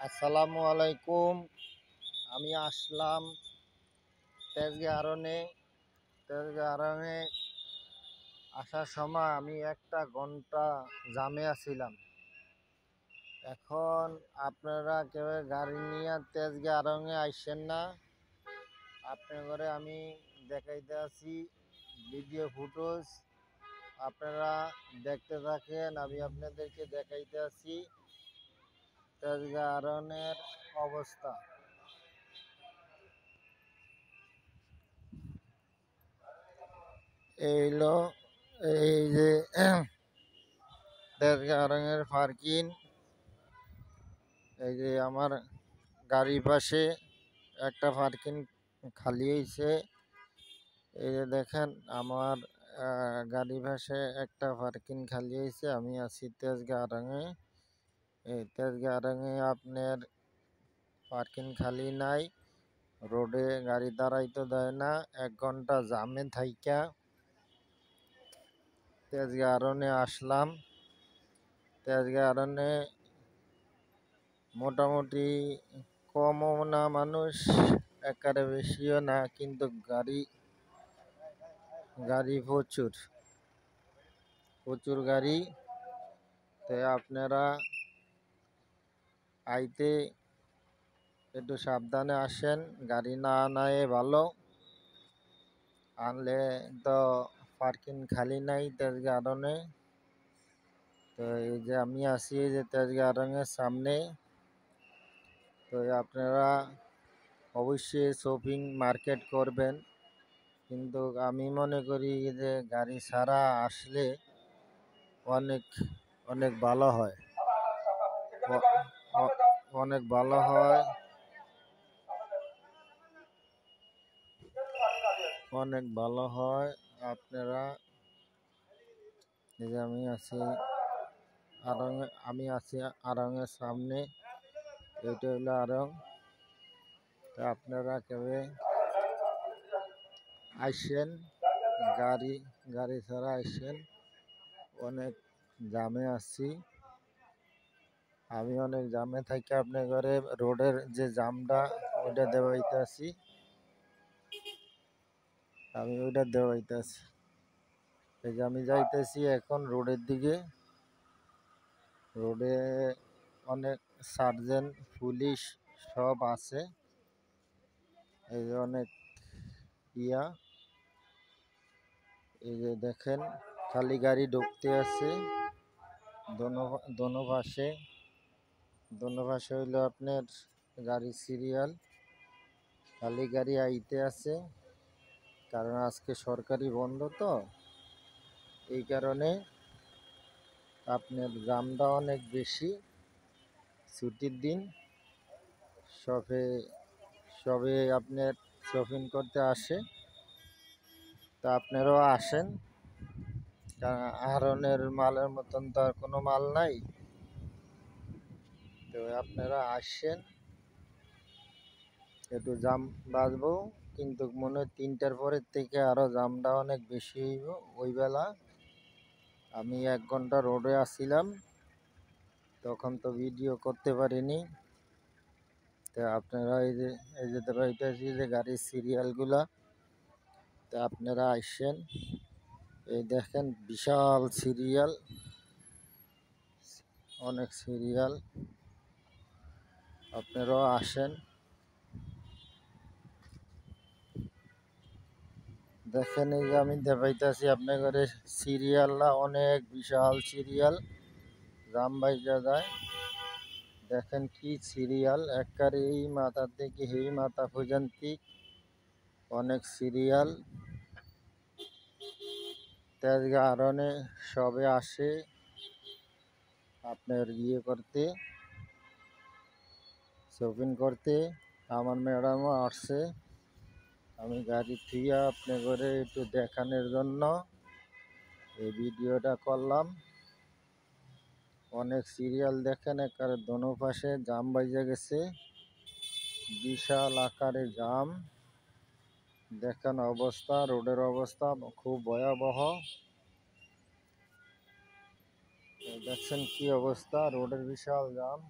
আসসালামু আলাইকুম। আমি আসলাম তেজগাঁ আরনে। তেজগাঁ আরনে আসার সময় আমি 1 ঘন্টা জামে আছিলাম। এখন আপনারা কেউ গাড়ি নিয়ে তেজগাঁ আরনে আইসেন না। আপনার ঘরে আমি দেখাইতে আছি ভিডিও ফুটেজ, আপনারা দেখতে থাকেন। আমি আপনাদেরকে দেখাইতে আছি তেজগাঁ আরনের অবস্থা। এইলো এই যে তেজগাঁ আরঙের পার্কিং। এই যে আমার গাড়ির পাশে একটা পার্কিং খালি হয়েছে। এই যে দেখেন আমার গাড়ির পাশে একটা পার্কিং খালি হয়েছে। আমি আছি তেজগাঁ আরঙে। এই তেজগাঁ আরঙে আপনার পার্কিং খালি নাই, রোডে গাড়ি দাঁড়াইতে দেয় না। 1 ঘন্টা জামে থাইকা তেজগাঁ আরণে আসলাম। তেজগাঁ আরণে মোটামুটি কমও না মানুষ, একেবারে বেশিও না, কিন্তু গাড়ি প্রচুর প্রচুর গাড়ি। তো আপনারা আইতে একটু সাবধানে আসেন, গাড়ি না আনায় ভালো। আনলে তো পার্কিং খালি নাই তেজগাঁ আরণে। তো এই যে আমি আছি এই যে তেজগাঁ আরঙের সামনে। তো আপনারা অবশ্যই শপিং মার্কেট করবেন, কিন্তু আমি মনে করি যে গাড়ি ছাড়া আসলে অনেক অনেক ভালো হয়, অনেক ভালো হয়, অনেক ভালো হয়। আপনারা এই যে আমি আছি আরঙের সামনে। এটা হলো আরং। তা আপনারা কেউ আইসেন, গাড়ি ছাড়া আইসেন। অনেক জামে আছি আমি, অনেক জামে থাকি আপনার ঘরে রোডের যে জামটা ওইটা দেওয়াইতে আছি। আমি ওইটা দেওয়াইতে আছি। এই যে আমি যাইতেছি এখন রোডের দিকে। রোডে অনেক সার্জেন্ট পুলিশ সব আছে। এই যে অনেক ইয়া, এই যে দেখেন খালি গাড়ি ঢুকতে আছে দোনো পাশে হইলো আপনার গাড়ি সিরিয়াল, খালি গাড়ি আইতে আছে। কারণ আজকে সরকারি বন্ধ, তো এই কারণে আপনার জামটা অনেক বেশি। ছুটির দিন সবে আপনার শপিং করতে আসে। তা আপনারাও আসেন, কারণ আরনের মালের মতন তো আর কোনো মাল নাই। তো আপনারা আসেন, একটু জাম বাঁচবো, কিন্তু মনে হয় 3টার পরের থেকে আরো জামটা অনেক বেশি হইব। ওই বেলা আমি 1 ঘন্টা রোডে আসছিলাম, তখন তো ভিডিও করতে পারিনি। তো আপনারা এই যে দেখাইতেছি যে গাড়ির সিরিয়ালগুলা, তা আপনারা আসেন। এই দেখেন বিশাল সিরিয়াল, অনেক সিরিয়াল। আপনারাও আসেন, দেখেন। এই যে আমি দেখাইতেছি আপনার ঘরে সিরিয়ালটা অনেক বিশাল সিরিয়াল, জাম বাইজা যায়। দেখেন কি সিরিয়াল, একবারে এই মাথা থেকে এই মাথা পর্যন্ত অনেক সিরিয়াল। তেজগাঁ আরনে সবে আসে আপনার করতে, শপিং করতে। আমার ম্যাডামও আসছে। আমি গাড়ি থুইয়া আপনার ঘরে একটু দেখানোর জন্য এই ভিডিওটা করলাম। অনেক সিরিয়াল দেখেন, একেবারে দোনো পাশে জাম বাইজে গেছে, বিশাল আকারে জাম। দেখেন অবস্থা, রোডের অবস্থা খুব ভয়াবহ। দেখছেন কি অবস্থা, রোডের বিশাল জাম।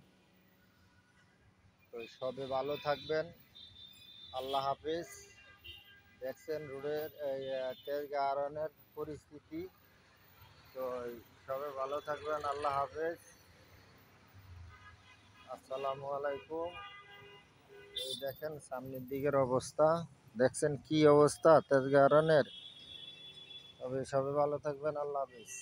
তো সবে ভালো থাকবেন, আল্লাহ হাফেজ। দেখছেন রোডের এই তেজগাঁ আরনের পরিস্থিতি। তো সবে ভালো থাকবেন, আল্লাহ হাফেজ, আসসালামু আলাইকুম। এই দেখেন সামনের দিকের অবস্থা, দেখছেন কি অবস্থা তেজগাঁ আরনের। তবে সবে ভালো থাকবেন, আল্লাহ হাফেজ।